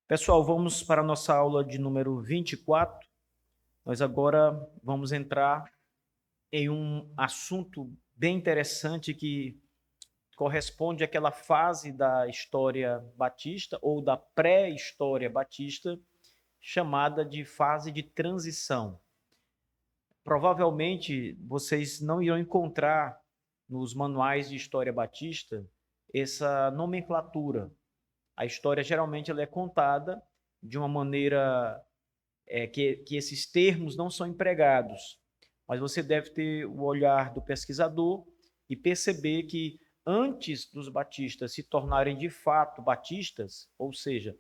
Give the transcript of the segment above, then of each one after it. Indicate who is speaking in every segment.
Speaker 1: Pessoal, vamos para a nossa aula de número 24. Nós agora vamos entrar em um assunto bem interessante que corresponde àquela fase da história batista ou da pré-história batista, chamada de fase de transição. Provavelmente vocês não irão encontrar nos manuais de história batista essa nomenclatura. A história geralmente ela é contada de uma maneira que esses termos não são empregados, mas você deve ter o olhar do pesquisador e perceber que antes dos batistas se tornarem de fato batistas, ou seja,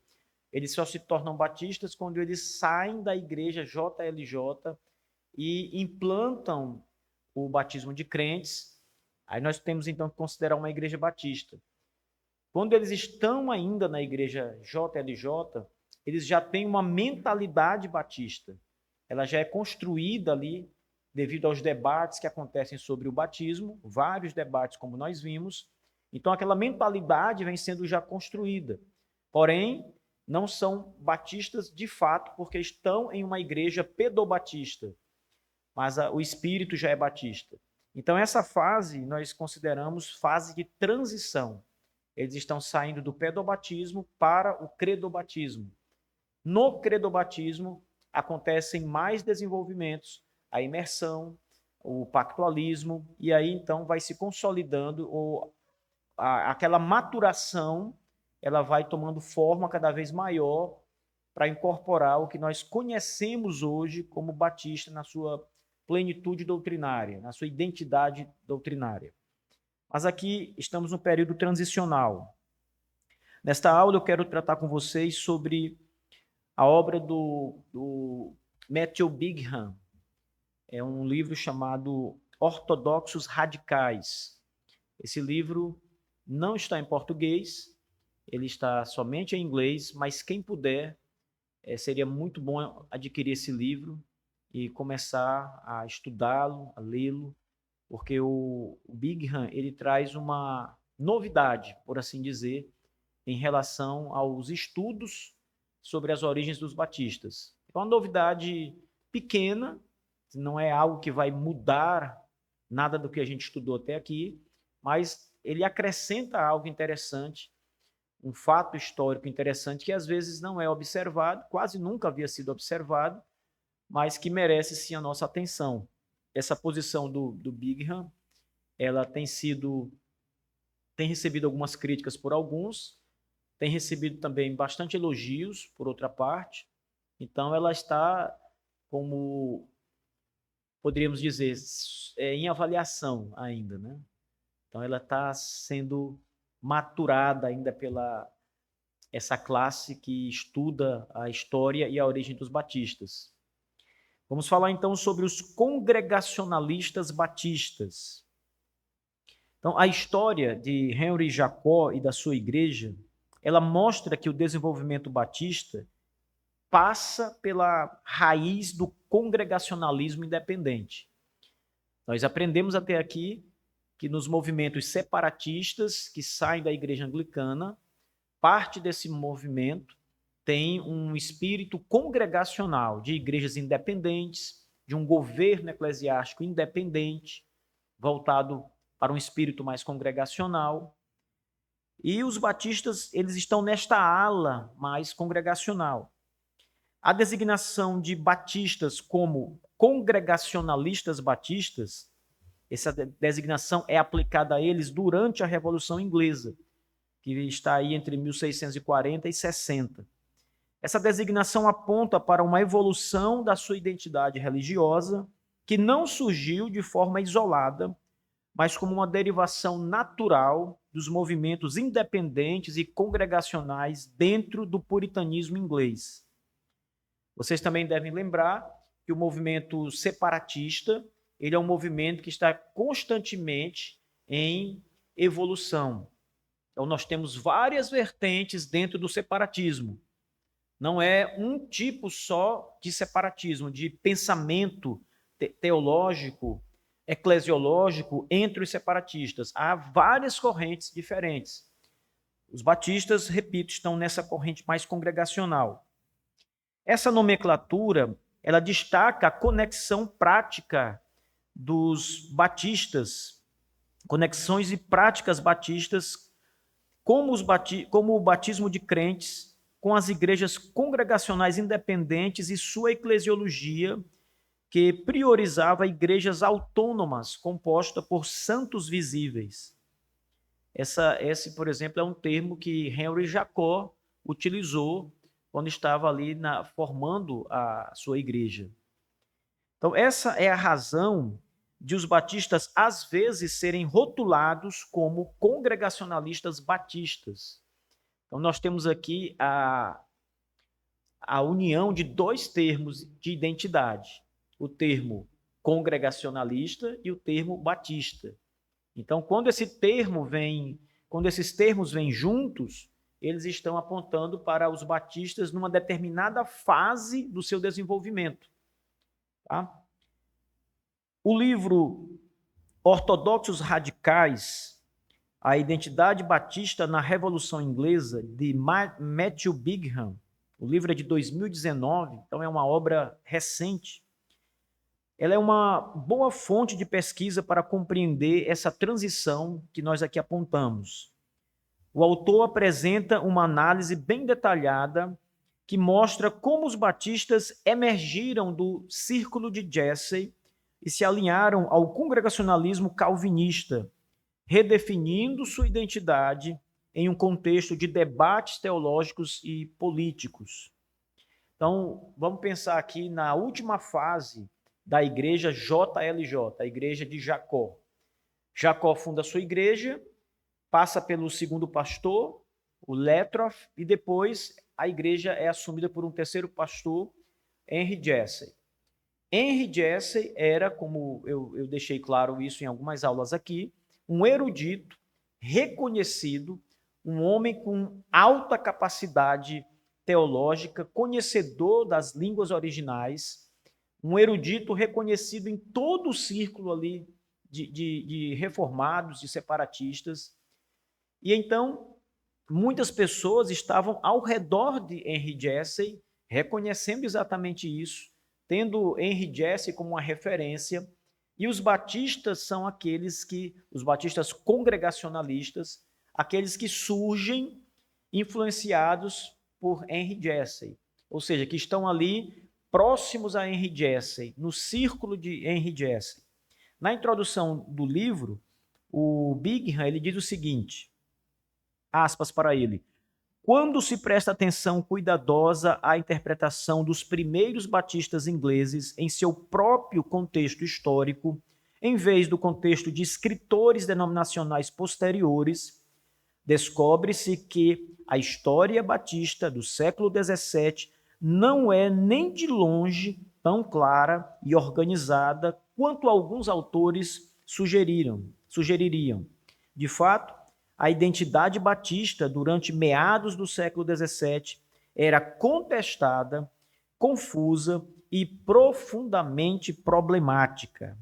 Speaker 1: eles só se tornam batistas quando eles saem da igreja JLJ e implantam o batismo de crentes. Aí nós temos então que considerar uma igreja batista. Quando eles estão ainda na igreja JLJ, eles já têm uma mentalidade batista. Ela já é construída ali devido aos debates que acontecem sobre o batismo, vários debates como nós vimos. Então aquela mentalidade vem sendo já construída. Porém, não são batistas de fato, porque estão em uma igreja pedobatista, mas o espírito já é batista. Então essa fase nós consideramos fase de transição. Eles estão saindo do pedobatismo para o credobatismo. No credobatismo acontecem mais desenvolvimentos, a imersão, o pactualismo, e aí então vai se consolidando, aquela maturação, ela vai tomando forma cada vez maior para incorporar o que nós conhecemos hoje como batista na sua plenitude doutrinária, na sua identidade doutrinária. Mas aqui estamos no período transicional. Nesta aula eu quero tratar com vocês sobre a obra do Matthew Bigham. É um livro chamado Ortodoxos Radicais. Esse livro não está em português, ele está somente em inglês, mas quem puder, seria muito bom adquirir esse livro e começar a estudá-lo, a lê-lo, porque o Bigham ele traz uma novidade, por assim dizer, em relação aos estudos sobre as origens dos batistas. É uma novidade pequena, não é algo que vai mudar nada do que a gente estudou até aqui, mas ele acrescenta algo interessante, um fato histórico interessante que às vezes não é observado, quase nunca havia sido observado, mas que merece sim a nossa atenção. Essa posição do Bigham, ela tem recebido algumas críticas por alguns, tem recebido também bastante elogios por outra parte. Então ela está, como poderíamos dizer, em avaliação ainda, né? Então ela está sendo maturada ainda pela essa classe que estuda a história e a origem dos batistas. Vamos falar então sobre os congregacionalistas batistas. Então, a história de Henry Jacó e da sua igreja, ela mostra que o desenvolvimento batista passa pela raiz do congregacionalismo independente. Nós aprendemos até aqui que nos movimentos separatistas que saem da igreja anglicana, parte desse movimento tem um espírito congregacional, de igrejas independentes, de um governo eclesiástico independente, voltado para um espírito mais congregacional. E os batistas, eles estão nesta ala mais congregacional. A designação de batistas como congregacionalistas batistas, essa designação é aplicada a eles durante a Revolução Inglesa, que está aí entre 1640 e 60. Essa designação aponta para uma evolução da sua identidade religiosa que não surgiu de forma isolada, mas como uma derivação natural dos movimentos independentes e congregacionais dentro do puritanismo inglês. Vocês também devem lembrar que o movimento separatista, ele é um movimento que está constantemente em evolução. Então, nós temos várias vertentes dentro do separatismo. Não é um tipo só de separatismo, de pensamento teológico, eclesiológico entre os separatistas. Há várias correntes diferentes. Os batistas, repito, estão nessa corrente mais congregacional. Essa nomenclatura, ela destaca a conexão prática dos batistas, conexões e práticas batistas, como o batismo de crentes, com as igrejas congregacionais independentes e sua eclesiologia, que priorizava igrejas autônomas, composta por santos visíveis. Esse, por exemplo, é um termo que Henry Jacot utilizou quando estava ali formando a sua igreja. Então, essa é a razão de os batistas, às vezes, serem rotulados como congregacionalistas batistas. Então, nós temos aqui a união de dois termos de identidade: o termo congregacionalista e o termo batista. Então, quando esses termos vêm juntos, eles estão apontando para os batistas numa determinada fase do seu desenvolvimento. Tá? O livro Ortodoxos Radicais, a identidade batista na Revolução Inglesa, de Matthew Bigham, o livro é de 2019, então é uma obra recente. Ela é uma boa fonte de pesquisa para compreender essa transição que nós aqui apontamos. O autor apresenta uma análise bem detalhada que mostra como os batistas emergiram do círculo de Jesse e se alinharam ao congregacionalismo calvinista, redefinindo sua identidade em um contexto de debates teológicos e políticos. Então, vamos pensar aqui na última fase da igreja JLJ, a igreja de Jacó. Jacó funda a sua igreja, passa pelo segundo pastor, o Letroff, e depois a igreja é assumida por um terceiro pastor, Henry Jesse. Henry Jesse era, como eu deixei claro isso em algumas aulas aqui, um erudito, reconhecido, um homem com alta capacidade teológica, conhecedor das línguas originais, um erudito reconhecido em todo o círculo ali de reformados, de separatistas. E então, muitas pessoas estavam ao redor de Henry Jesse, reconhecendo exatamente isso, tendo Henry Jesse como uma referência. E os batistas são os batistas congregacionalistas, aqueles que surgem influenciados por Henry Jesse, ou seja, que estão ali próximos a Henry Jesse, no círculo de Henry Jesse. Na introdução do livro, o Bigham, ele diz o seguinte, aspas para ele: quando se presta atenção cuidadosa à interpretação dos primeiros batistas ingleses em seu próprio contexto histórico, em vez do contexto de escritores denominacionais posteriores, descobre-se que a história batista do século XVII não é nem de longe tão clara e organizada quanto alguns autores sugeririam. De fato, a identidade batista durante meados do século XVII era contestada, confusa e profundamente problemática.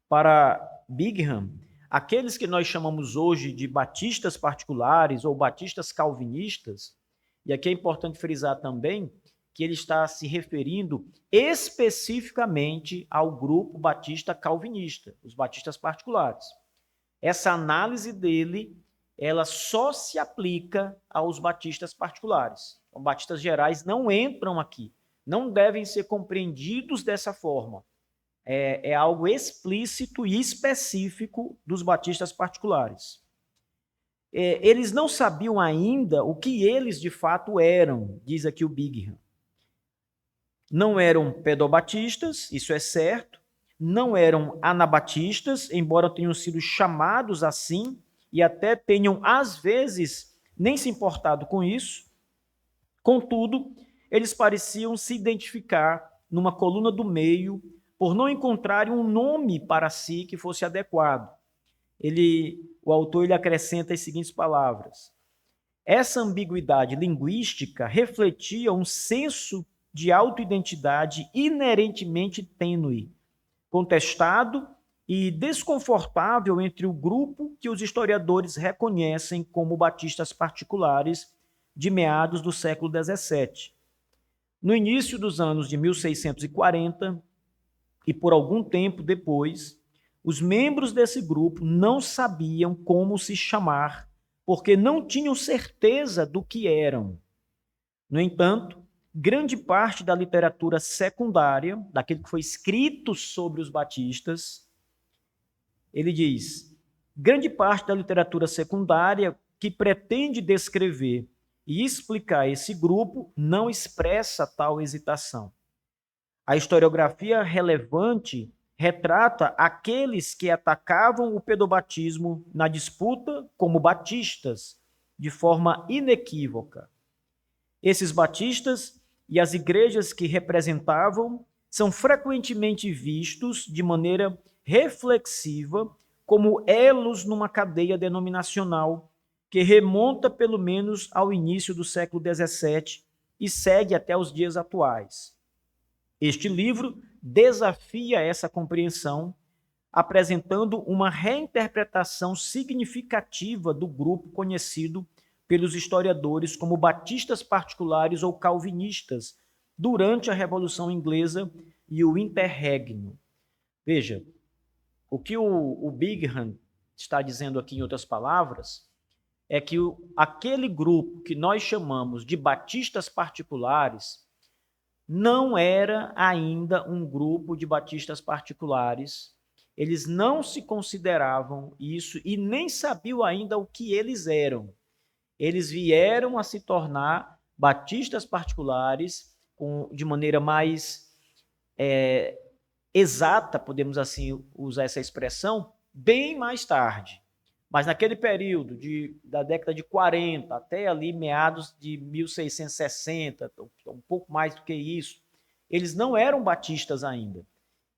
Speaker 1: Para Bigham, aqueles que nós chamamos hoje de batistas particulares ou batistas calvinistas, e aqui é importante frisar também que ele está se referindo especificamente ao grupo batista calvinista, os batistas particulares. Essa análise dele, ela só se aplica aos batistas particulares. Os batistas gerais não entram aqui, não devem ser compreendidos dessa forma. É algo explícito e específico dos batistas particulares. Eles não sabiam ainda o que eles de fato eram, diz aqui o Bigham. Não eram pedobatistas, isso é certo, não eram anabatistas, embora tenham sido chamados assim, e até tenham, às vezes, nem se importado com isso. Contudo, eles pareciam se identificar numa coluna do meio por não encontrarem um nome para si que fosse adequado. O autor acrescenta as seguintes palavras: essa ambiguidade linguística refletia um senso de autoidentidade inerentemente tênue, contestado e desconfortável entre o grupo que os historiadores reconhecem como batistas particulares de meados do século XVII. No início dos anos de 1640, e por algum tempo depois, os membros desse grupo não sabiam como se chamar, porque não tinham certeza do que eram. No entanto, grande parte da literatura secundária, daquilo que foi escrito sobre os batistas, ele diz, grande parte da literatura secundária que pretende descrever e explicar esse grupo não expressa tal hesitação. A historiografia relevante retrata aqueles que atacavam o pedobatismo na disputa como batistas, de forma inequívoca. Esses batistas e as igrejas que representavam são frequentemente vistos de maneira reflexiva como elos numa cadeia denominacional que remonta pelo menos ao início do século XVII e segue até os dias atuais. Este livro desafia essa compreensão, apresentando uma reinterpretação significativa do grupo conhecido pelos historiadores como batistas particulares ou calvinistas durante a Revolução Inglesa e o Interregno. Veja, o que o Bingham está dizendo aqui, em outras palavras, é que aquele grupo que nós chamamos de batistas particulares não era ainda um grupo de batistas particulares. Eles não se consideravam isso e nem sabiam ainda o que eles eram. Eles vieram a se tornar batistas particulares de maneira mais exata, podemos assim usar essa expressão, bem mais tarde. Mas naquele período da década de 40 até ali meados de 1660, um pouco mais do que isso, eles não eram batistas ainda.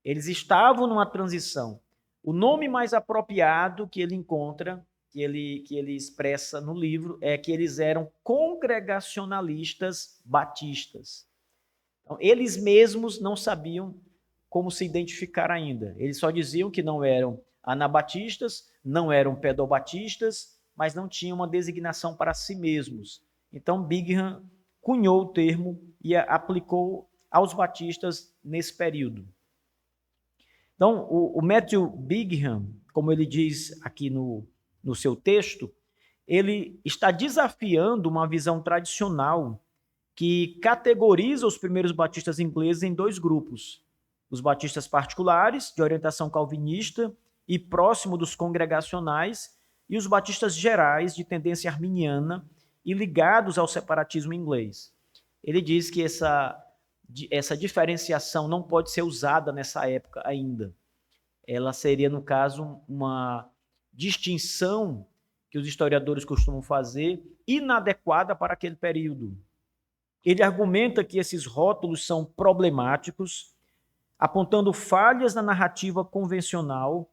Speaker 1: Eles estavam numa transição. O nome mais apropriado que ele encontra, que ele expressa no livro, é que eles eram congregacionalistas batistas. Então, eles mesmos não sabiam como se identificar ainda. Eles só diziam que não eram anabatistas, não eram pedobatistas, mas não tinham uma designação para si mesmos. Então, Bingham cunhou o termo e aplicou aos batistas nesse período. Então, o Matthew Bingham, como ele diz aqui no seu texto, ele está desafiando uma visão tradicional que categoriza os primeiros batistas ingleses em dois grupos: os batistas particulares, de orientação calvinista e próximo dos congregacionais, e os batistas gerais, de tendência arminiana e ligados ao separatismo inglês. Ele diz que essa diferenciação não pode ser usada nessa época ainda. Ela seria, no caso, uma distinção que os historiadores costumam fazer, inadequada para aquele período. Ele argumenta que esses rótulos são problemáticos, apontando falhas na narrativa convencional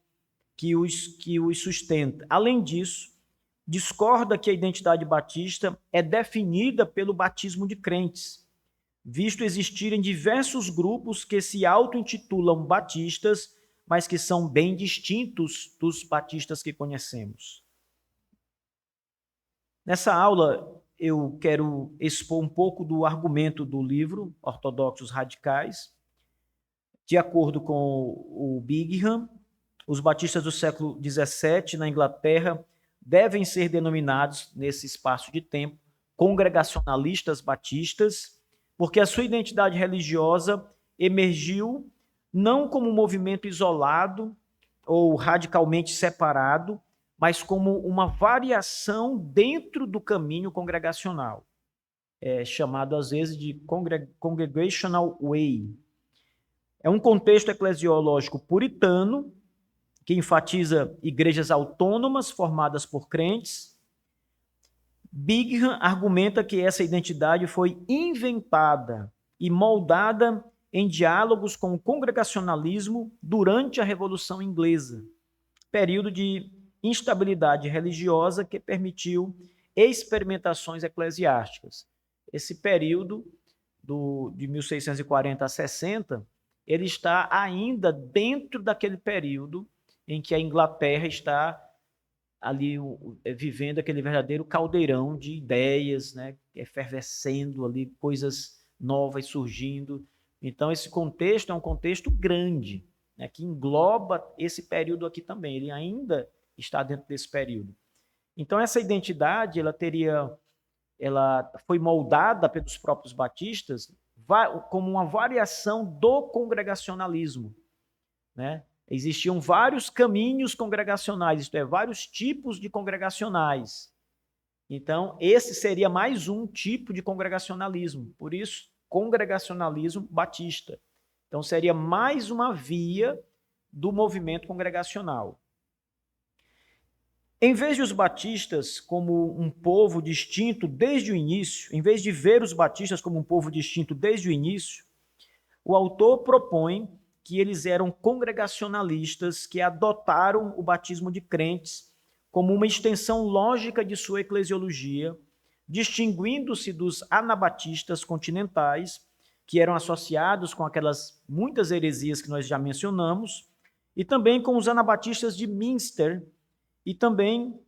Speaker 1: que os sustenta. Além disso, discorda que a identidade batista é definida pelo batismo de crentes, visto existirem diversos grupos que se auto-intitulam batistas, mas que são bem distintos dos batistas que conhecemos. Nessa aula, eu quero expor um pouco do argumento do livro Ortodoxos Radicais. De acordo com o Bingham, os batistas do século XVII na Inglaterra devem ser denominados, nesse espaço de tempo, congregacionalistas batistas, porque a sua identidade religiosa emergiu não como um movimento isolado ou radicalmente separado, mas como uma variação dentro do caminho congregacional, chamado às vezes de Congregational Way. É um contexto eclesiológico puritano, que enfatiza igrejas autônomas formadas por crentes. Bingham argumenta que essa identidade foi inventada e moldada em diálogos com o congregacionalismo durante a Revolução Inglesa, período de instabilidade religiosa que permitiu experimentações eclesiásticas. Esse período de 1640 a 60, ele está ainda dentro daquele período em que a Inglaterra está ali vivendo aquele verdadeiro caldeirão de ideias, né, efervescendo ali, coisas novas surgindo. Então, esse contexto é um contexto grande, né, que engloba esse período aqui também. Ele ainda está dentro desse período. Então, essa identidade, ela foi moldada pelos próprios batistas como uma variação do congregacionalismo, né? Existiam vários caminhos congregacionais, isto é, vários tipos de congregacionais. Então, esse seria mais um tipo de congregacionalismo, por isso, congregacionalismo batista. Então, seria mais uma via do movimento congregacional. Em vez de os batistas como um povo distinto desde o início, em vez de ver os batistas como um povo distinto desde o início, o autor propõe que eles eram congregacionalistas que adotaram o batismo de crentes como uma extensão lógica de sua eclesiologia, distinguindo-se dos anabatistas continentais, que eram associados com aquelas muitas heresias que nós já mencionamos, e também com os anabatistas de Münster, e também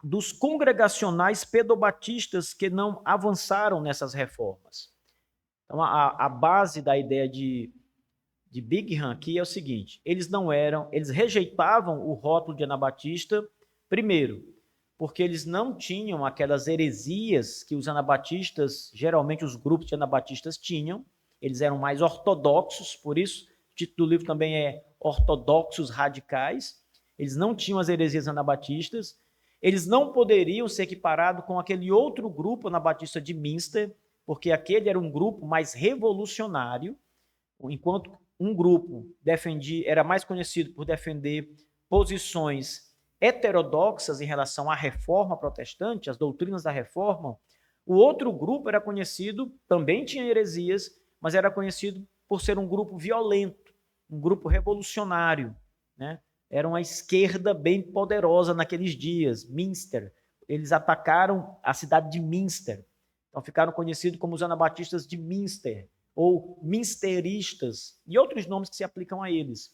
Speaker 1: dos congregacionais pedobatistas que não avançaram nessas reformas. Então, a base da ideia de Bingham aqui é o seguinte: eles rejeitavam o rótulo de anabatista, primeiro, porque eles não tinham aquelas heresias que os anabatistas, geralmente os grupos de anabatistas tinham, eles eram mais ortodoxos, por isso o título do livro também é Ortodoxos Radicais. Eles não tinham as heresias anabatistas, eles não poderiam ser equiparados com aquele outro grupo anabatista de Münster, porque aquele era um grupo mais revolucionário, enquanto um grupo era mais conhecido por defender posições heterodoxas em relação à reforma protestante, às doutrinas da reforma. O outro grupo era conhecido, também tinha heresias, mas era conhecido por ser um grupo violento, um grupo revolucionário, né? Era uma esquerda bem poderosa naqueles dias, Münster. Eles atacaram a cidade de Münster. Então ficaram conhecidos como os anabatistas de Münster, ou minsteristas, e outros nomes que se aplicam a eles.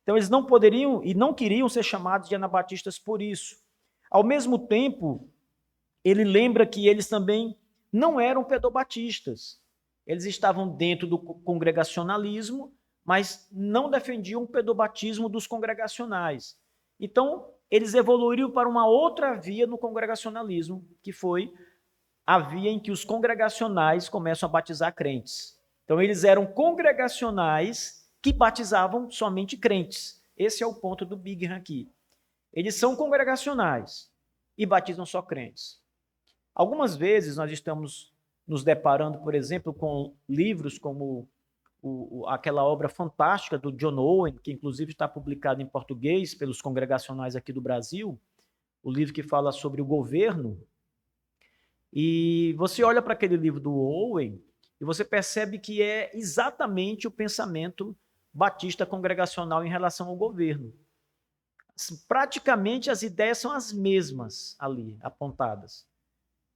Speaker 1: Então eles não poderiam e não queriam ser chamados de anabatistas por isso. Ao mesmo tempo, ele lembra que eles também não eram pedobatistas. Eles estavam dentro do congregacionalismo, mas não defendiam o pedobatismo dos congregacionais. Então, eles evoluíram para uma outra via no congregacionalismo, que foi a via em que os congregacionais começam a batizar crentes. Então, eles eram congregacionais que batizavam somente crentes. Esse é o ponto do Bingham aqui. Eles são congregacionais e batizam só crentes. Algumas vezes nós estamos nos deparando, por exemplo, com livros como aquela obra fantástica do John Owen, que inclusive está publicado em português pelos congregacionais aqui do Brasil, o livro que fala sobre o governo. E você olha para aquele livro do Owen e você percebe que é exatamente o pensamento batista congregacional em relação ao governo. Praticamente as ideias são as mesmas ali, apontadas.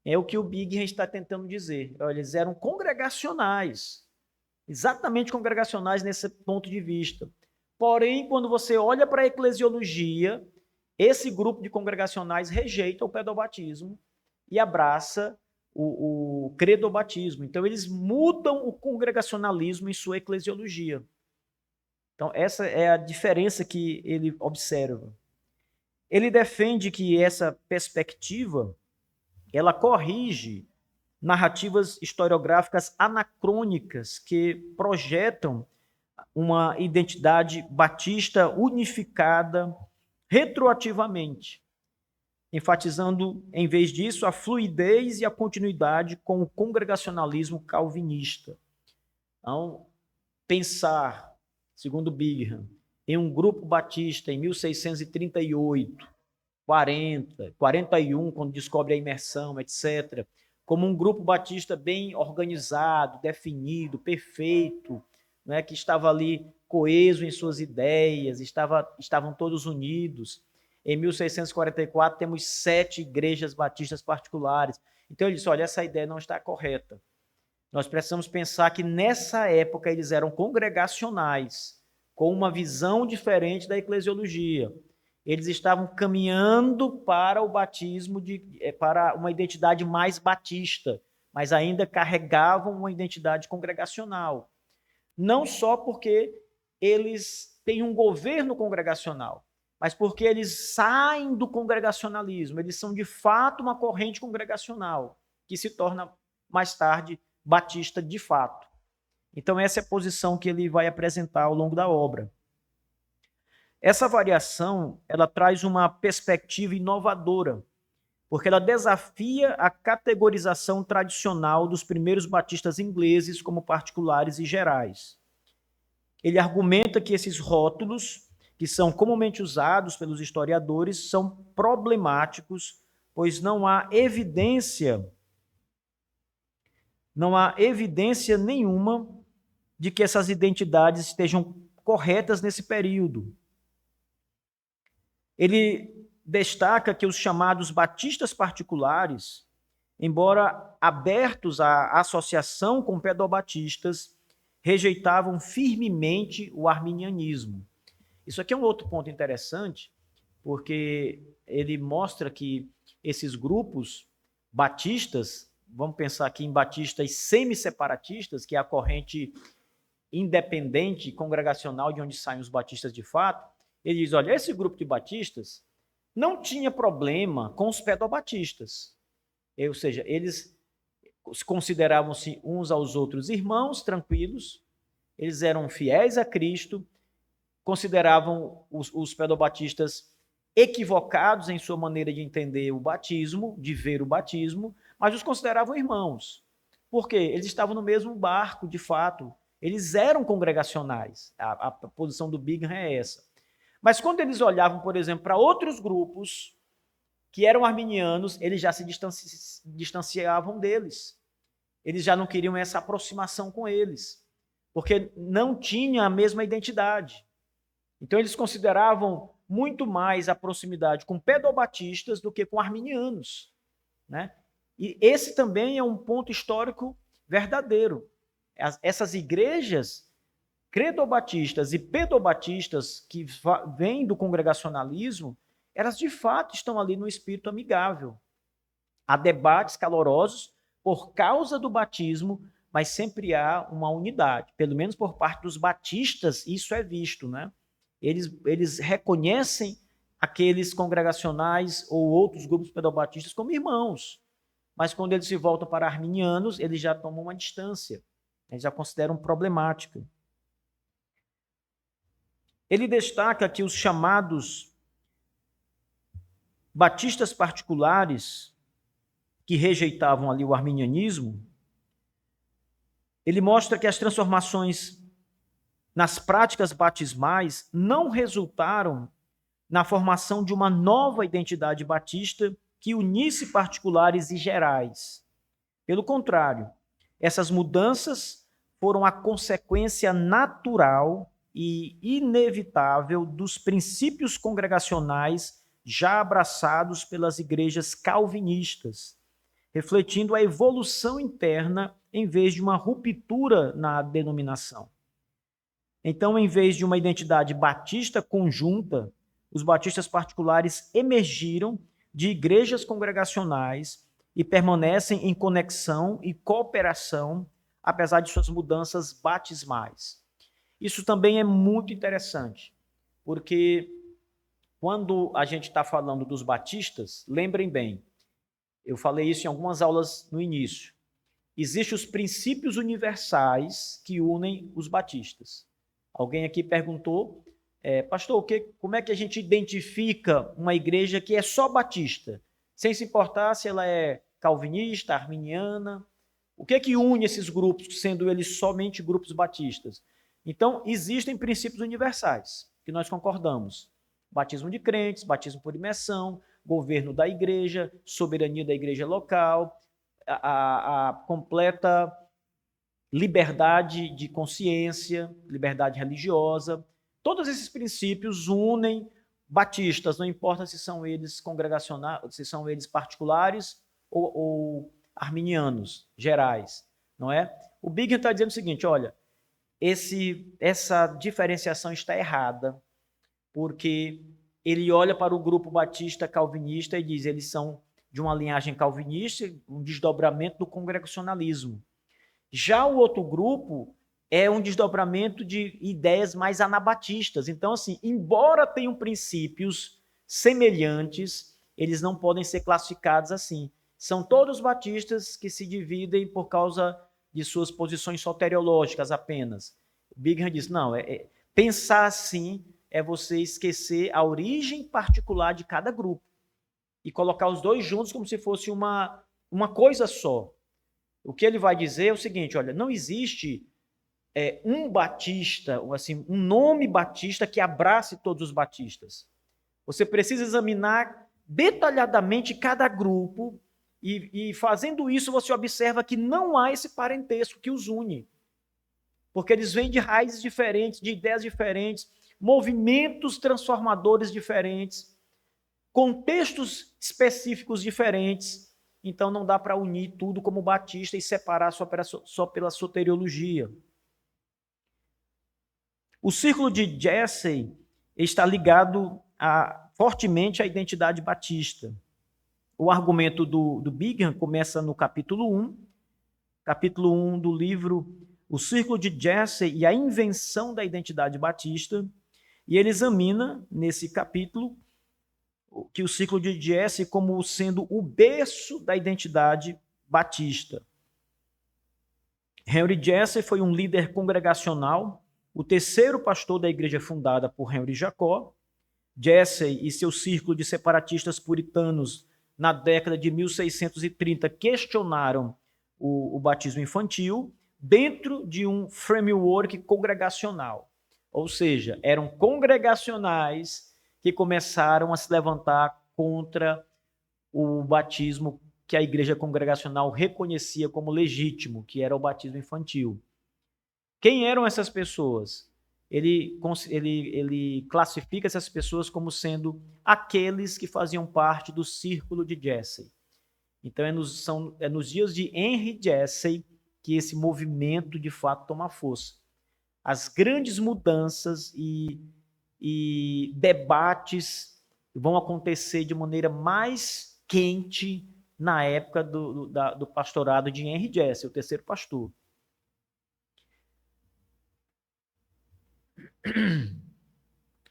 Speaker 1: É o que o Bingham está tentando dizer. Olha, eles eram congregacionais, exatamente congregacionais nesse ponto de vista. Porém, quando você olha para a eclesiologia, esse grupo de congregacionais rejeita o pedobatismo e abraça o credobatismo. Então, eles mudam o congregacionalismo em sua eclesiologia. Então, essa é a diferença que ele observa. Ele defende que essa perspectiva ela corrige narrativas historiográficas anacrônicas que projetam uma identidade batista unificada retroativamente, enfatizando, em vez disso, a fluidez e a continuidade com o congregacionalismo calvinista. Então, pensar, segundo Bingham, em um grupo batista em 1638, 40, 41, quando descobre a imersão, etc., como um grupo batista bem organizado, definido, perfeito, né, que estava ali coeso em suas ideias, estavam todos unidos. Em 1644, temos 7 igrejas batistas particulares. Então, ele disse, olha, essa ideia não está correta. Nós precisamos pensar que, nessa época, eles eram congregacionais, com uma visão diferente da eclesiologia. Eles estavam caminhando para o batismo, para uma identidade mais batista, mas ainda carregavam uma identidade congregacional. Não só porque eles têm um governo congregacional, mas porque eles saem do congregacionalismo, eles são de fato uma corrente congregacional, que se torna mais tarde batista de fato. Então essa é a posição que ele vai apresentar ao longo da obra. Essa variação, ela traz uma perspectiva inovadora, porque ela desafia a categorização tradicional dos primeiros batistas ingleses como particulares e gerais. Ele argumenta que esses rótulos, que são comumente usados pelos historiadores, são problemáticos, pois não há evidência nenhuma de que essas identidades estejam corretas nesse período. Ele destaca que os chamados batistas particulares, embora abertos à associação com pedobatistas, rejeitavam firmemente o arminianismo. Isso aqui é um outro ponto interessante, porque ele mostra que esses grupos batistas, vamos pensar aqui em batistas semi-separatistas, que é a corrente independente congregacional de onde saem os batistas de fato, ele diz, olha, esse grupo de batistas não tinha problema com os pedobatistas. Ou seja, eles consideravam-se uns aos outros irmãos, tranquilos, eles eram fiéis a Cristo, consideravam os pedobatistas equivocados em sua maneira de entender o batismo, de ver o batismo, mas os consideravam irmãos. Por quê? Eles estavam no mesmo barco, de fato. Eles eram congregacionais. A posição do Bingham é essa. Mas quando eles olhavam, por exemplo, para outros grupos que eram arminianos, eles já se distanciavam deles. Eles já não queriam essa aproximação com eles, porque não tinha a mesma identidade. Então, eles consideravam muito mais a proximidade com pedobatistas do que com arminianos, né? E esse também é um ponto histórico verdadeiro. Essas igrejas credobatistas e pedobatistas que vêm do congregacionalismo, elas de fato estão ali no espírito amigável. Há debates calorosos por causa do batismo, mas sempre há uma unidade. Pelo menos por parte dos batistas, isso é visto, né? Eles reconhecem aqueles congregacionais ou outros grupos pedobatistas como irmãos, mas quando eles se voltam para arminianos, eles já tomam uma distância, eles já consideram problemática. Ele destaca que os chamados batistas particulares, que rejeitavam ali o arminianismo, ele mostra que as transformações nas práticas batismais não resultaram na formação de uma nova identidade batista que unisse particulares e gerais. Pelo contrário, essas mudanças foram a consequência natural e inevitável dos princípios congregacionais já abraçados pelas igrejas calvinistas, refletindo a evolução interna em vez de uma ruptura na denominação. Então, em vez de uma identidade batista conjunta, os batistas particulares emergiram de igrejas congregacionais e permanecem em conexão e cooperação, apesar de suas mudanças batismais. Isso também é muito interessante, porque quando a gente está falando dos batistas, lembrem bem, eu falei isso em algumas aulas no início, existem os princípios universais que unem os batistas. Alguém aqui perguntou, pastor, como é que a gente identifica uma igreja que é só batista, sem se importar se ela é calvinista, arminiana? O que é que une esses grupos, sendo eles somente grupos batistas? Então, existem princípios universais, que nós concordamos. Batismo de crentes, batismo por imersão, governo da igreja, soberania da igreja local, a completa liberdade de consciência, liberdade religiosa. Todos esses princípios unem batistas, não importa se são eles congregacionais, se são eles particulares ou arminianos, gerais, não é? O Bingham está dizendo o seguinte, olha, essa diferenciação está errada, porque ele olha para o grupo batista calvinista e diz, eles são de uma linhagem calvinista, um desdobramento do congregacionalismo. Já o outro grupo é um desdobramento de ideias mais anabatistas. Então, assim, embora tenham princípios semelhantes, eles não podem ser classificados assim. São todos batistas que se dividem por causa de suas posições soteriológicas apenas. Brigham diz, não, pensar assim é você esquecer a origem particular de cada grupo e colocar os dois juntos como se fosse uma coisa só. O que ele vai dizer é o seguinte, olha, não existe um batista, assim, um nome batista que abrace todos os batistas. Você precisa examinar detalhadamente cada grupo e fazendo isso você observa que não há esse parentesco que os une. Porque eles vêm de raízes diferentes, de ideias diferentes, movimentos transformadores diferentes, contextos específicos diferentes. Então não dá para unir tudo como batista e separar só pela soteriologia. O círculo de Jesse está ligado fortemente à identidade batista. O argumento do Brigham começa no capítulo 1 do livro O Círculo de Jesse e a Invenção da Identidade Batista, e ele examina, nesse capítulo, que o círculo de Jesse como sendo o berço da identidade batista. Henry Jesse foi um líder congregacional, o terceiro pastor da igreja fundada por Henry Jacó. Jesse e seu círculo de separatistas puritanos na década de 1630 questionaram o batismo infantil dentro de um framework congregacional. Ou seja, eram congregacionais que começaram a se levantar contra o batismo que a igreja congregacional reconhecia como legítimo, que era o batismo infantil. Quem eram essas pessoas? Ele classifica essas pessoas como sendo aqueles que faziam parte do círculo de Jesse. Então, é nos dias de Henry Jesse que esse movimento, de fato, toma força. As grandes mudanças e debates vão acontecer de maneira mais quente na época do pastorado de Henry Jesse, o terceiro pastor.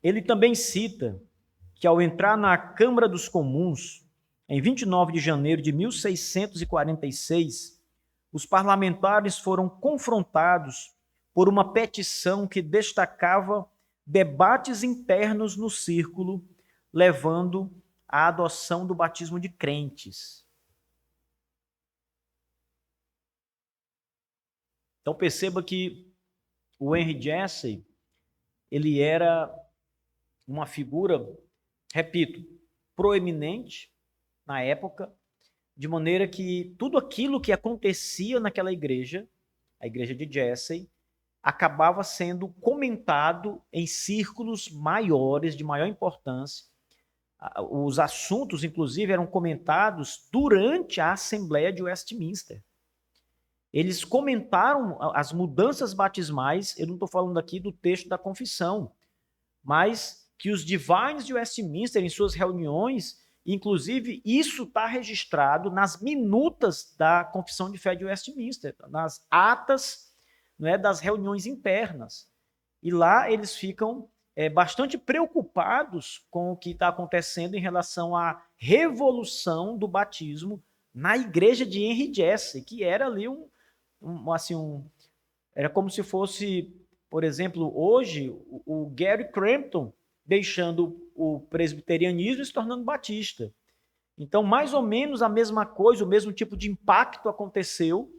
Speaker 1: Ele também cita que, ao entrar na Câmara dos Comuns, em 29 de janeiro de 1646, os parlamentares foram confrontados por uma petição que destacava debates internos no círculo, levando à adoção do batismo de crentes. Então perceba que o Henry Jesse, ele era uma figura, repito, proeminente na época, de maneira que tudo aquilo que acontecia naquela igreja, a igreja de Jesse, acabava sendo comentado em círculos maiores, de maior importância. Os assuntos, inclusive, eram comentados durante a Assembleia de Westminster. Eles comentaram as mudanças batismais, eu não estou falando aqui do texto da confissão, mas que os divines de Westminster, em suas reuniões, inclusive isso está registrado nas minutas da confissão de fé de Westminster, nas atas, não é, das reuniões internas. E lá eles ficam bastante preocupados com o que está acontecendo em relação à revolução do batismo na igreja de Henry Jesse, que era ali era como se fosse, por exemplo, hoje, o Gary Crampton deixando o presbiterianismo e se tornando batista. Então, mais ou menos a mesma coisa, o mesmo tipo de impacto aconteceu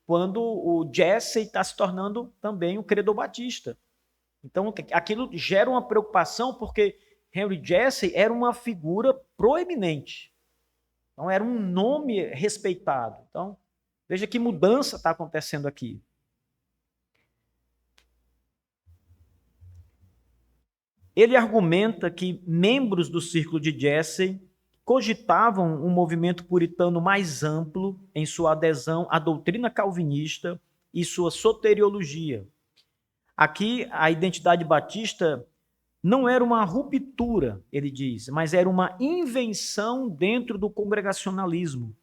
Speaker 1: quando o Jesse está se tornando também o credo batista. Então, aquilo gera uma preocupação porque Henry Jesse era uma figura proeminente. Então, era um nome respeitado. Então, veja que mudança está acontecendo aqui. Ele argumenta que membros do círculo de Jesse cogitavam um movimento puritano mais amplo em sua adesão à doutrina calvinista e sua soteriologia. Aqui, a identidade batista não era uma ruptura, ele diz, mas era uma invenção dentro do congregacionalismo,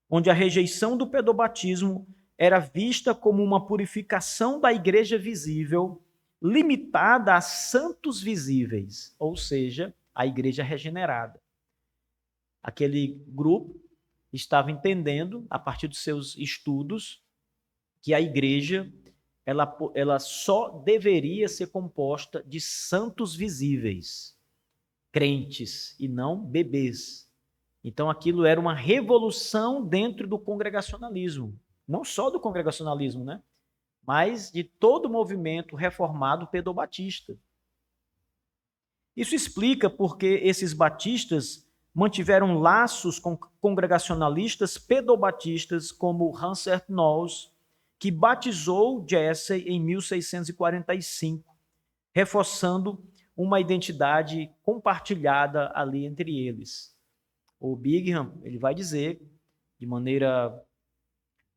Speaker 1: onde a rejeição do pedobatismo era vista como uma purificação da igreja visível, limitada a santos visíveis, ou seja, a igreja regenerada. Aquele grupo estava entendendo, a partir dos seus estudos, que a igreja ela só deveria ser composta de santos visíveis, crentes, e não bebês. Então, aquilo era uma revolução dentro do congregacionalismo. Não só do congregacionalismo, né? Mas de todo o movimento reformado pedobatista. Isso explica porque esses batistas mantiveram laços com congregacionalistas pedobatistas como Hansert Knowles, que batizou Jesse em 1645, reforçando uma identidade compartilhada ali entre eles. O Bingham, ele vai dizer, de maneira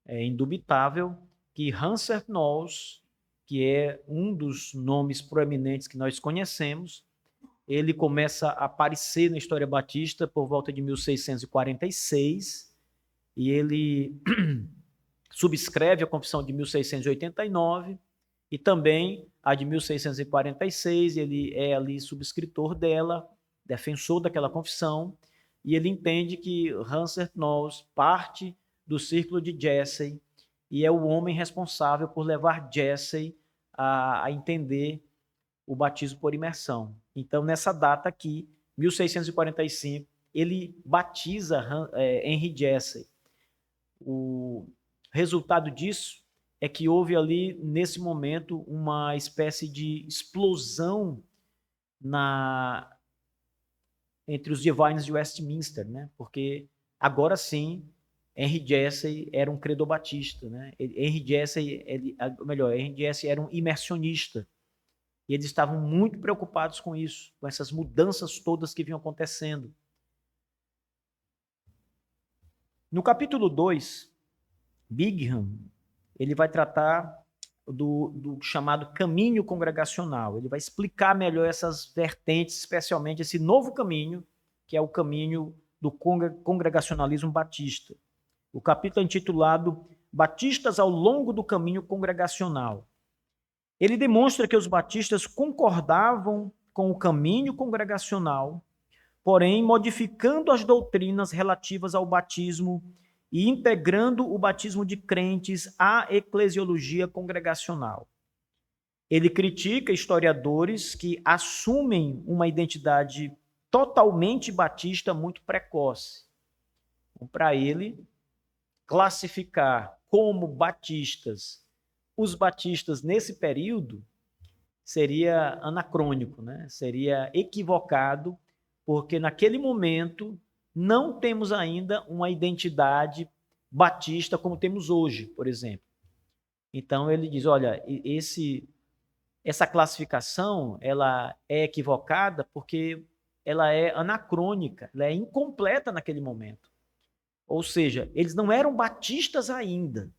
Speaker 1: indubitável, que Hansert Knowles, que é um dos nomes proeminentes que nós conhecemos, ele começa a aparecer na história batista por volta de 1646, e ele subscreve a Confissão de 1689 e também a de 1646, ele é ali subscritor dela, defensor daquela confissão, e ele entende que Hansert Knowles parte do círculo de Jesse e é o homem responsável por levar Jesse a entender o batismo por imersão. Então, nessa data aqui, 1645, ele batiza Henry Jesse. O resultado disso é que houve ali, nesse momento, uma espécie de explosão entre os Divines de Westminster, né? Porque agora sim, Henry Jesse era um credobatista, né? Henry Jesse era um imersionista. E eles estavam muito preocupados com isso, com essas mudanças todas que vinham acontecendo. No capítulo 2, Bingham, ele vai tratar do chamado caminho congregacional. Ele vai explicar melhor essas vertentes, especialmente esse novo caminho, que é o caminho do congregacionalismo batista. O capítulo é intitulado Batistas ao longo do caminho congregacional. Ele demonstra que os batistas concordavam com o caminho congregacional, porém modificando as doutrinas relativas ao batismo e integrando o batismo de crentes à eclesiologia congregacional. Ele critica historiadores que assumem uma identidade totalmente batista muito precoce. Então, para ele, classificar como batistas os batistas nesse período seria anacrônico, né? Seria equivocado, porque naquele momento não temos ainda uma identidade batista como temos hoje, por exemplo. Então ele diz, olha, essa classificação ela é equivocada porque ela é anacrônica, ela é incompleta naquele momento. Ou seja, eles não eram batistas ainda,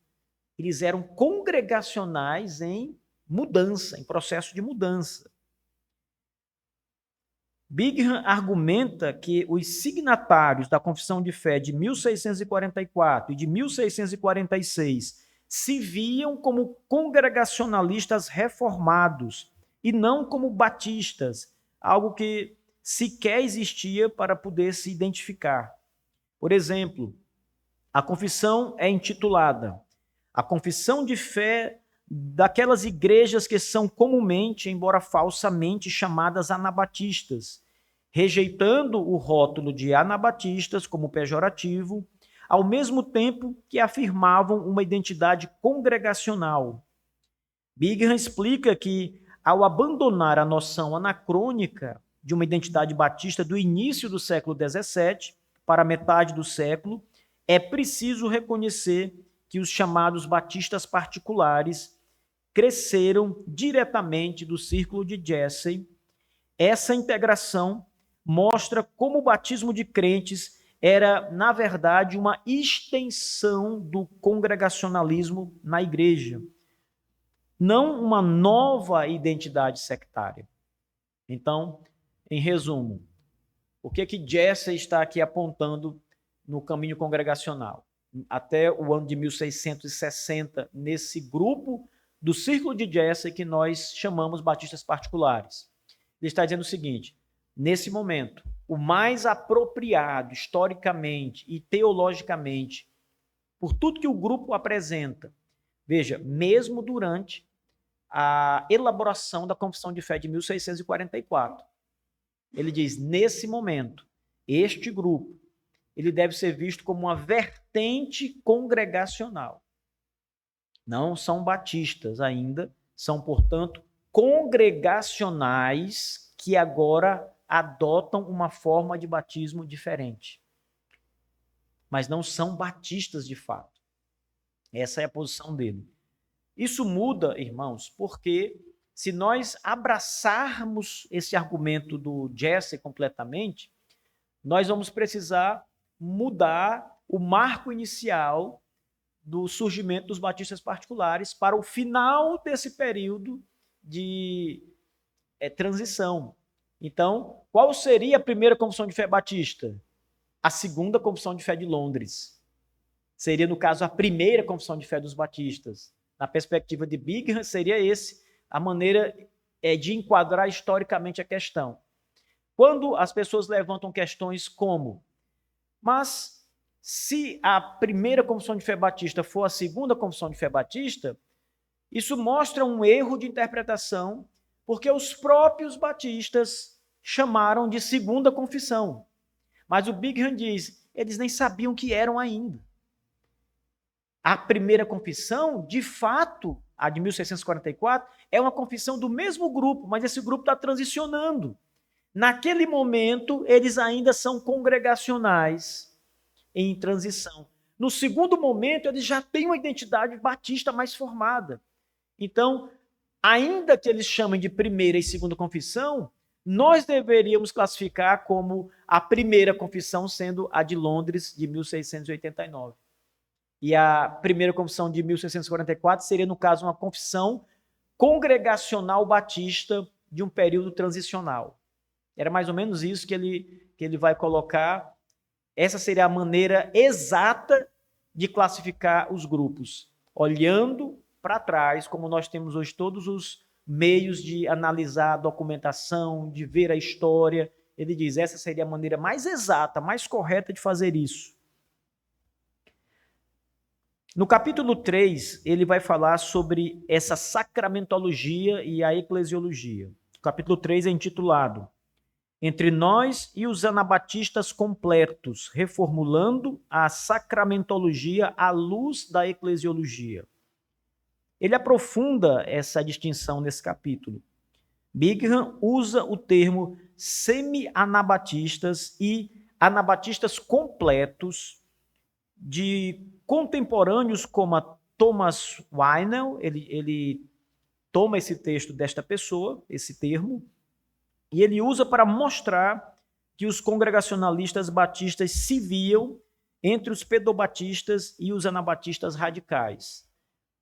Speaker 1: eles eram congregacionais em mudança, em processo de mudança. Bingham argumenta que os signatários da Confissão de Fé de 1644 e de 1646 se viam como congregacionalistas reformados e não como batistas, algo que sequer existia para poder se identificar. Por exemplo, a confissão é intitulada A Confissão de Fé daquelas igrejas que são comumente, embora falsamente, chamadas anabatistas, rejeitando o rótulo de anabatistas como pejorativo, ao mesmo tempo que afirmavam uma identidade congregacional. Bingham explica que, ao abandonar a noção anacrônica de uma identidade batista do início do século XVII para a metade do século, é preciso reconhecer que os chamados batistas particulares cresceram diretamente do círculo de Jesse. Essa integração mostra como o batismo de crentes era, na verdade, uma extensão do congregacionalismo na igreja, não uma nova identidade sectária. Então, em resumo, o que Jesse está aqui apontando no caminho congregacional? Até o ano de 1660, nesse grupo do círculo de Jesse que nós chamamos batistas particulares. Ele está dizendo o seguinte: nesse momento, o mais apropriado historicamente e teologicamente, por tudo que o grupo apresenta, veja, mesmo durante a elaboração da Confissão de Fé de 1644, ele diz, nesse momento, este grupo, ele deve ser visto como uma vertente congregacional. Não são batistas ainda, são, portanto, congregacionais que agora adotam uma forma de batismo diferente. Mas não são batistas de fato. Essa é a posição dele. Isso muda, irmãos, porque se nós abraçarmos esse argumento do Jesse completamente, nós vamos precisar mudar o marco inicial do surgimento dos batistas particulares para o final desse período de transição. Então, qual seria a primeira confissão de fé batista? A segunda confissão de fé de Londres. Seria, no caso, a primeira confissão de fé dos batistas. Na perspectiva de Bingham, seria a maneira de enquadrar historicamente a questão. Quando as pessoas levantam questões como, mas se a primeira confissão de fé batista for a segunda confissão de fé batista, isso mostra um erro de interpretação, porque os próprios batistas chamaram de segunda confissão. Mas o Bingham diz, eles nem sabiam que eram ainda. A primeira confissão, de fato, a de 1644, é uma confissão do mesmo grupo, mas esse grupo está transicionando. Naquele momento, eles ainda são congregacionais em transição. No segundo momento, eles já têm uma identidade batista mais formada. Então, ainda que eles chamem de primeira e segunda confissão, nós deveríamos classificar como a primeira confissão sendo a de Londres, de 1689. E a primeira confissão de 1644 seria, no caso, uma confissão congregacional batista de um período transicional. Era mais ou menos isso que ele vai colocar. Essa seria a maneira exata de classificar os grupos, olhando para trás, como nós temos hoje todos os meios de analisar a documentação, de ver a história. Ele diz, essa seria a maneira mais exata, mais correta de fazer isso. No capítulo 3, ele vai falar sobre essa sacramentologia e a eclesiologia. O capítulo 3 é intitulado Entre nós e os anabatistas completos, reformulando a sacramentologia à luz da eclesiologia. Ele aprofunda essa distinção nesse capítulo. Bingham usa o termo semi-anabatistas e anabatistas completos de contemporâneos como a Thomas Weinel, ele toma esse texto desta pessoa, esse termo, e ele usa para mostrar que os congregacionalistas batistas se viam entre os pedobatistas e os anabatistas radicais.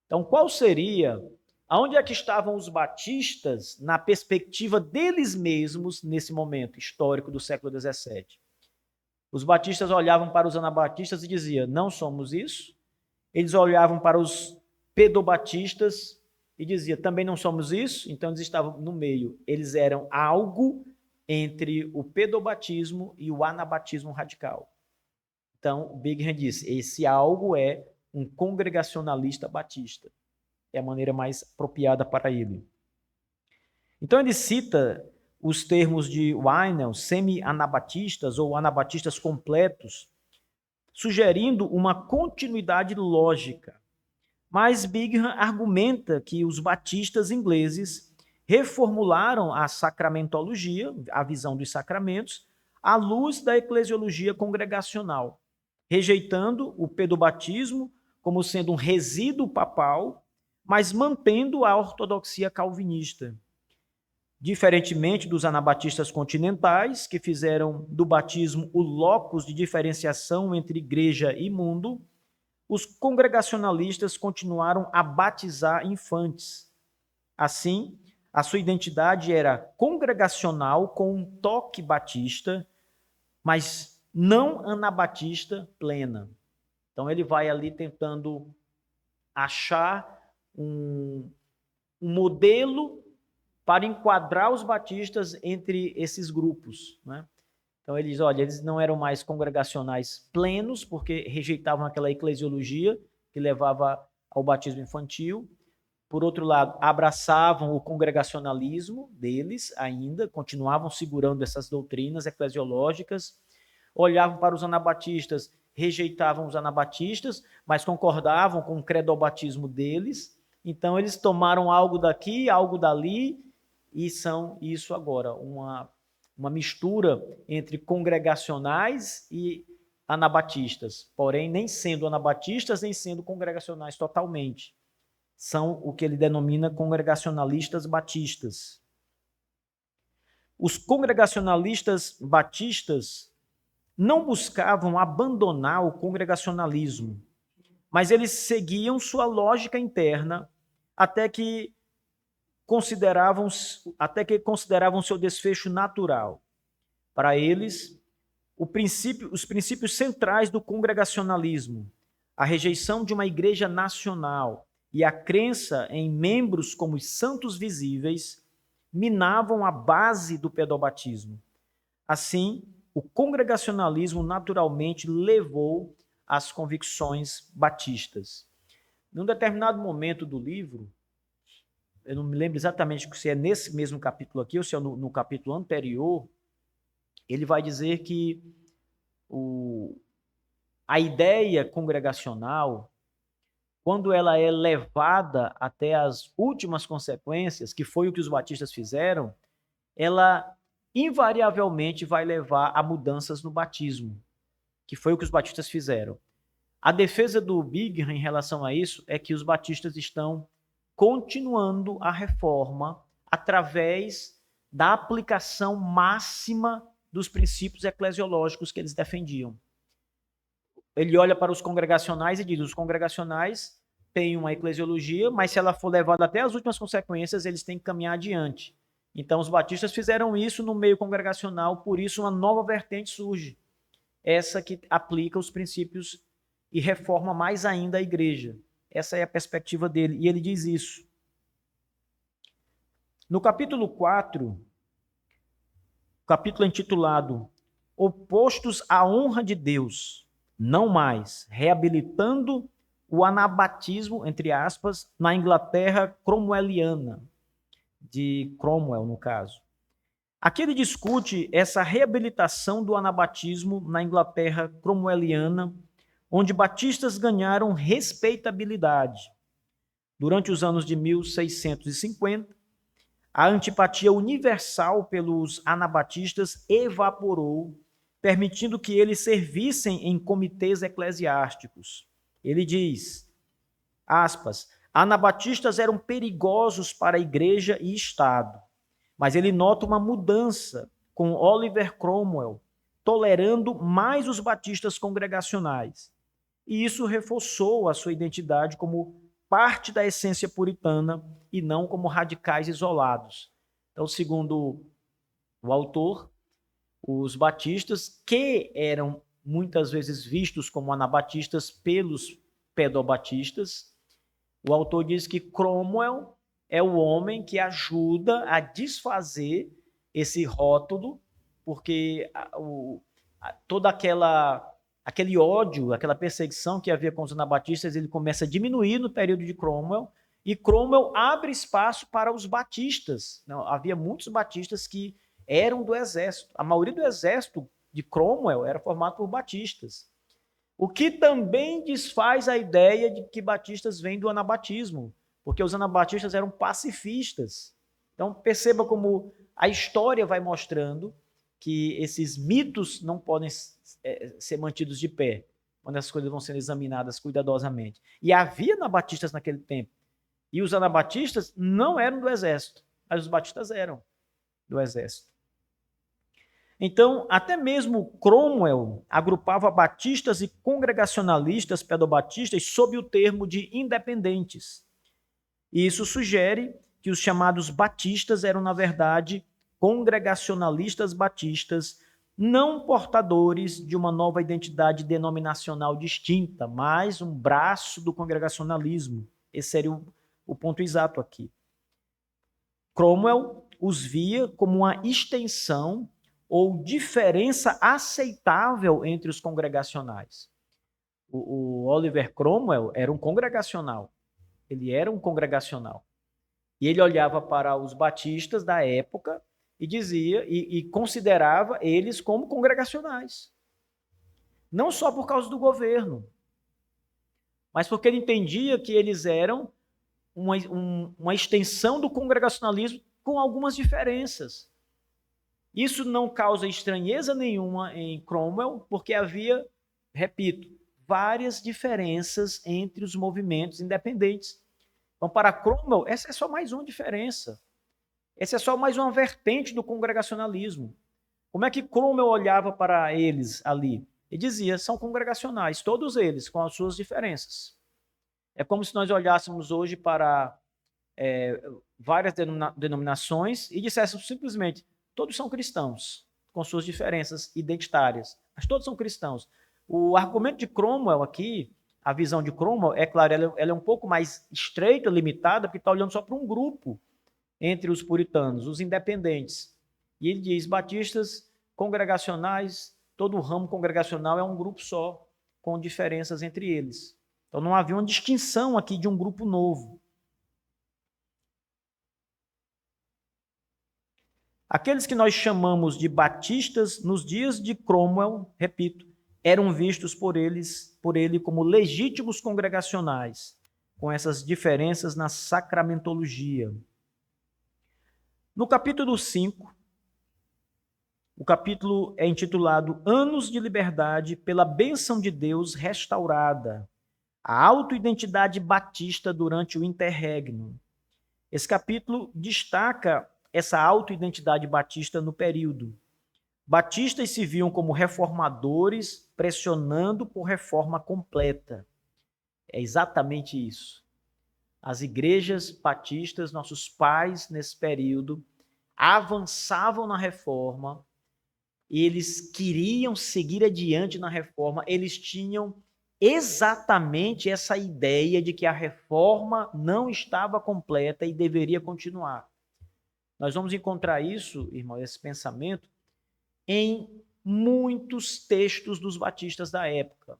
Speaker 1: Então, qual seria, aonde é que estavam os batistas na perspectiva deles mesmos nesse momento histórico do século XVII? Os batistas olhavam para os anabatistas e diziam, não somos isso. Eles olhavam para os pedobatistas e diziam, também não somos isso. Então, eles estavam no meio. Eles eram algo entre o pedobatismo e o anabatismo radical. Então, o Bingham disse, esse algo é um congregacionalista batista. É a maneira mais apropriada para ele. Então, ele cita os termos de Weinel, semi-anabatistas ou anabatistas completos, sugerindo uma continuidade lógica. Mas Bingham argumenta que os batistas ingleses reformularam a sacramentologia, a visão dos sacramentos, à luz da eclesiologia congregacional, rejeitando o pedobatismo como sendo um resíduo papal, mas mantendo a ortodoxia calvinista. Diferentemente dos anabatistas continentais, que fizeram do batismo o locus de diferenciação entre igreja e mundo, os congregacionalistas continuaram a batizar infantes. Assim, A sua identidade era congregacional com um toque batista, mas não anabatista plena. Então ele vai ali tentando achar um modelo para enquadrar os batistas entre esses grupos, né? Então ele diz, olha, eles não eram mais congregacionais plenos, porque rejeitavam aquela eclesiologia que levava ao batismo infantil. Por outro lado, abraçavam o congregacionalismo deles ainda, continuavam segurando essas doutrinas eclesiológicas, olhavam para os anabatistas, rejeitavam os anabatistas, mas concordavam com o credobatismo deles. Então eles tomaram algo daqui, algo dali, e são isso agora, uma mistura entre congregacionais e anabatistas, porém nem sendo anabatistas, nem sendo congregacionais totalmente. São o que ele denomina congregacionalistas batistas. Os congregacionalistas batistas não buscavam abandonar o congregacionalismo, mas eles seguiam sua lógica interna até que consideravam seu desfecho natural. Para eles, os princípios centrais do congregacionalismo, a rejeição de uma igreja nacional e a crença em membros como os santos visíveis, minavam a base do pedobatismo. Assim, o congregacionalismo naturalmente levou às convicções batistas. Num determinado momento do livro, eu não me lembro exatamente se é nesse mesmo capítulo aqui ou se é no capítulo anterior, ele vai dizer que a ideia congregacional, quando ela é levada até as últimas consequências, que foi o que os batistas fizeram, ela invariavelmente vai levar a mudanças no batismo, que foi o que os batistas fizeram. A defesa do Brigham em relação a isso é que os batistas estão continuando a reforma através da aplicação máxima dos princípios eclesiológicos que eles defendiam. Ele olha para os congregacionais e diz, os congregacionais têm uma eclesiologia, mas se ela for levada até as últimas consequências, eles têm que caminhar adiante. Então, os batistas fizeram isso no meio congregacional, por isso uma nova vertente surge. Essa que aplica os princípios e reforma mais ainda a igreja. Essa é a perspectiva dele, e ele diz isso. No capítulo 4, capítulo intitulado Opostos à honra de Deus, não mais, reabilitando o anabatismo, entre aspas, na Inglaterra cromwelliana, de Cromwell, no caso. Aqui ele discute essa reabilitação do anabatismo na Inglaterra cromwelliana, onde batistas ganharam respeitabilidade. Durante os anos de 1650, a antipatia universal pelos anabatistas evaporou, permitindo que eles servissem em comitês eclesiásticos. Ele diz, aspas, anabatistas eram perigosos para a igreja e Estado, mas ele nota uma mudança com Oliver Cromwell, tolerando mais os batistas congregacionais. E isso reforçou a sua identidade como parte da essência puritana e não como radicais isolados. Então, segundo o autor, os batistas, que eram muitas vezes vistos como anabatistas pelos pedobatistas, o autor diz que Cromwell é o homem que ajuda a desfazer esse rótulo, porque toda aquele ódio, aquela perseguição que havia com os anabatistas, ele começa a diminuir no período de Cromwell, e Cromwell abre espaço para os batistas. Não, havia muitos batistas que eram do exército. A maioria do exército de Cromwell era formado por batistas. O que também desfaz a ideia de que batistas vêm do anabatismo, porque os anabatistas eram pacifistas. Então, perceba como a história vai mostrando que esses mitos não podem ser mantidos de pé, quando as coisas vão sendo examinadas cuidadosamente. E havia anabatistas naquele tempo. E os anabatistas não eram do exército, mas os batistas eram do exército. Então, até mesmo Cromwell agrupava batistas e congregacionalistas pedobatistas sob o termo de independentes. E isso sugere que os chamados batistas eram, na verdade, congregacionalistas batistas, não portadores de uma nova identidade denominacional distinta, mas um braço do congregacionalismo. Esse seria o ponto exato aqui. Cromwell os via como uma extensão ou diferença aceitável entre os congregacionais. O Oliver Cromwell era um congregacional. Ele era um congregacional. E ele olhava para os batistas da época e dizia, e considerava eles como congregacionais. Não só por causa do governo, mas porque ele entendia que eles eram uma extensão do congregacionalismo com algumas diferenças. Isso não causa estranheza nenhuma em Cromwell, porque havia, repito, várias diferenças entre os movimentos independentes. Então, para Cromwell, essa é só mais uma diferença. Essa é só mais uma vertente do congregacionalismo. Como é que Cromwell olhava para eles ali? Ele dizia, são congregacionais, todos eles, com as suas diferenças. É como se nós olhássemos hoje para várias denominações e disséssemos simplesmente, todos são cristãos, com suas diferenças identitárias, mas todos são cristãos. O argumento de Cromwell aqui, a visão de Cromwell, é claro, ela é um pouco mais estreita, limitada, porque está olhando só para um grupo entre os puritanos, os independentes. E ele diz, batistas, congregacionais, todo o ramo congregacional é um grupo só, com diferenças entre eles. Então não havia uma distinção aqui de um grupo novo. Aqueles que nós chamamos de batistas, nos dias de Cromwell, repito, eram vistos por ele como legítimos congregacionais, com essas diferenças na sacramentologia. No capítulo 5, o capítulo é intitulado Anos de Liberdade pela Bênção de Deus Restaurada, a autoidentidade batista durante o interregno. Esse capítulo destaca essa autoidentidade batista no período. Batistas se viam como reformadores, pressionando por reforma completa. É exatamente isso. As igrejas batistas, nossos pais nesse período, avançavam na reforma, eles queriam seguir adiante na reforma, eles tinham exatamente essa ideia de que a reforma não estava completa e deveria continuar. Nós vamos encontrar isso, irmão, esse pensamento, em muitos textos dos batistas da época,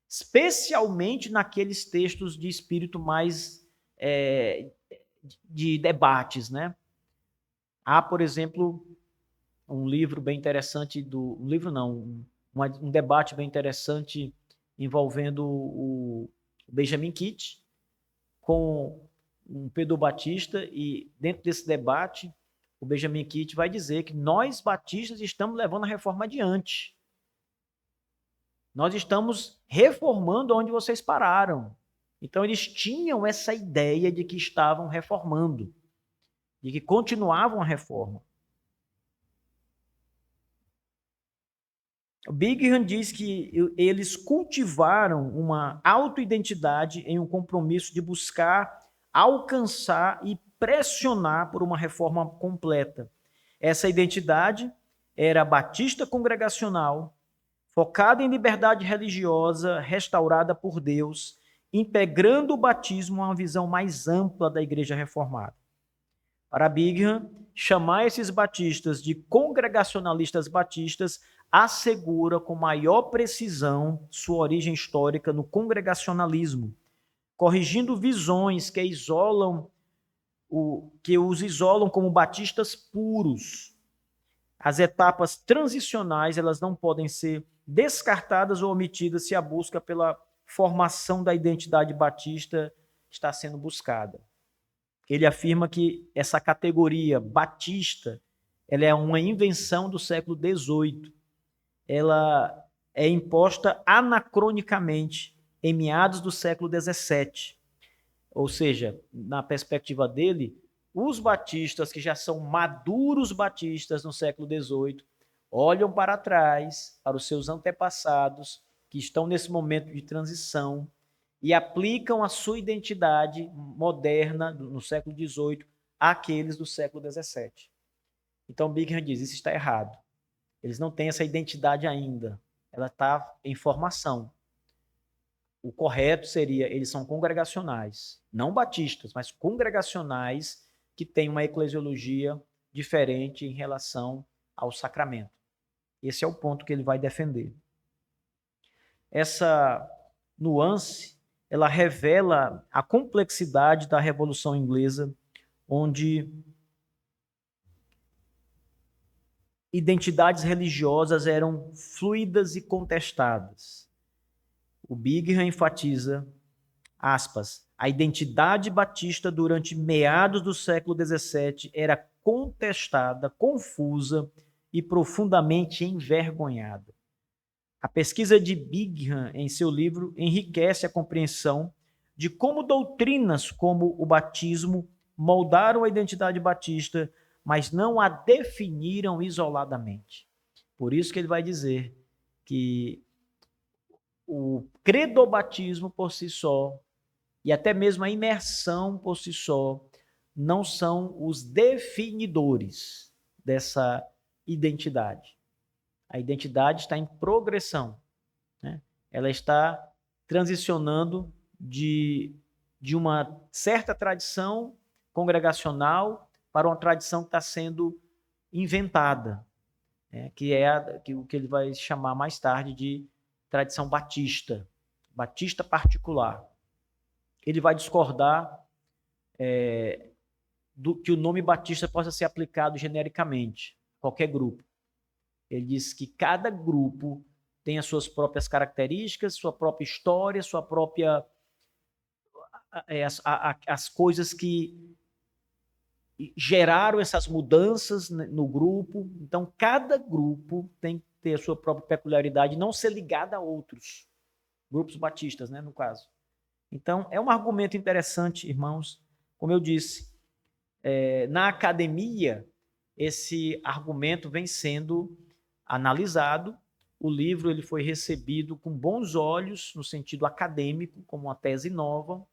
Speaker 1: especialmente naqueles textos de espírito mais de debates, né? Há, por exemplo, um livro bem interessante um debate bem interessante envolvendo o Benjamin Kitt com um Pedro Batista, e dentro desse debate o Benjamin Kitt vai dizer que nós batistas estamos levando a reforma adiante. Nós estamos reformando onde vocês pararam. Então eles tinham essa ideia de que estavam reformando, de que continuavam a reforma. Bingham diz que eles cultivaram uma autoidentidade em um compromisso de buscar, alcançar e pressionar por uma reforma completa. Essa identidade era batista congregacional, focada em liberdade religiosa, restaurada por Deus, integrando o batismo a uma visão mais ampla da igreja reformada. Para Bingham, chamar esses batistas de congregacionalistas batistas assegura com maior precisão sua origem histórica no congregacionalismo, corrigindo visões que os isolam como batistas puros. As etapas transicionais, elas não podem ser descartadas ou omitidas se a busca pela formação da identidade batista está sendo buscada. Ele afirma que essa categoria batista, ela é uma invenção do século XVIII. Ela é imposta anacronicamente em meados do século XVII. Ou seja, na perspectiva dele, os batistas que já são maduros batistas no século XVIII olham para trás, para os seus antepassados, que estão nesse momento de transição, e aplicam a sua identidade moderna no século XVIII àqueles do século XVII. Então, Bingham diz, isso está errado. Eles não têm essa identidade ainda. Ela está em formação. O correto seria, eles são congregacionais, não batistas, mas congregacionais que têm uma eclesiologia diferente em relação ao sacramento. Esse é o ponto que ele vai defender. Essa nuance, ela revela a complexidade da Revolução Inglesa, onde identidades religiosas eram fluidas e contestadas. O Bingham enfatiza, aspas, a identidade batista durante meados do século XVII era contestada, confusa e profundamente envergonhada. A pesquisa de Bingham em seu livro enriquece a compreensão de como doutrinas como o batismo moldaram a identidade batista, mas não a definiram isoladamente. Por isso que ele vai dizer que o credobatismo por si só e até mesmo a imersão por si só não são os definidores dessa identidade. A identidade está em progressão, né? Ela está transicionando de uma certa tradição congregacional para uma tradição que está sendo inventada, né? Que é o que ele vai chamar mais tarde de tradição batista, batista particular. Ele vai discordar do que o nome batista possa ser aplicado genericamente, qualquer grupo. Ele diz que cada grupo tem as suas próprias características, sua própria história, sua própria as coisas que geraram essas mudanças no grupo. Então, cada grupo tem que ter a sua própria peculiaridade, não ser ligada a outros grupos batistas, né, no caso. Então, é um argumento interessante, irmãos. Como eu disse, na academia, esse argumento vem sendo analisado. O livro ele foi recebido com bons olhos, no sentido acadêmico, como uma tese nova.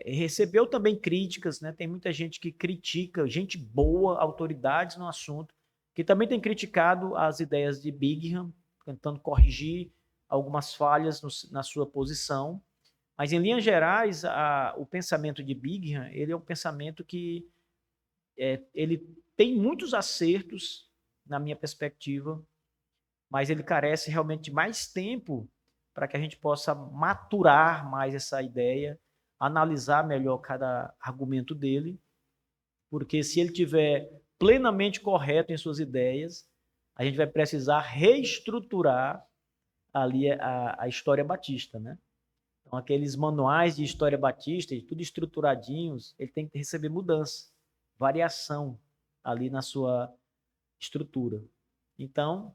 Speaker 1: Recebeu também críticas, né? Tem muita gente que critica, gente boa, autoridades no assunto, que também tem criticado as ideias de Bingham, tentando corrigir algumas falhas na sua posição. Mas, em linhas gerais, o pensamento de Bingham, ele é um pensamento que ele tem muitos acertos, na minha perspectiva, mas ele carece realmente de mais tempo para que a gente possa maturar mais essa ideia, analisar melhor cada argumento dele, porque se ele estiver plenamente correto em suas ideias, a gente vai precisar reestruturar ali a história batista, né? Então, aqueles manuais de história batista, tudo estruturadinhos, ele tem que receber mudança, variação ali na sua estrutura. Então,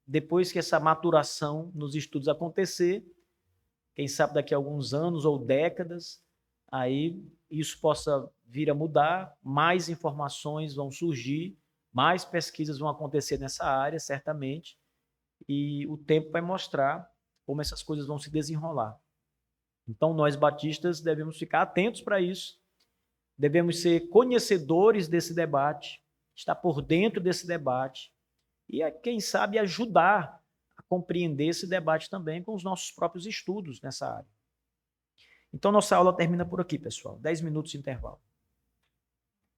Speaker 1: depois que essa maturação nos estudos acontecer, quem sabe daqui a alguns anos ou décadas, aí isso possa vir a mudar, mais informações vão surgir, mais pesquisas vão acontecer nessa área, certamente, e o tempo vai mostrar como essas coisas vão se desenrolar. Então, nós batistas devemos ficar atentos para isso, devemos ser conhecedores desse debate, estar por dentro desse debate e, quem sabe, ajudar a compreender esse debate também com os nossos próprios estudos nessa área. Então, nossa aula termina por aqui, pessoal. 10 minutos de intervalo.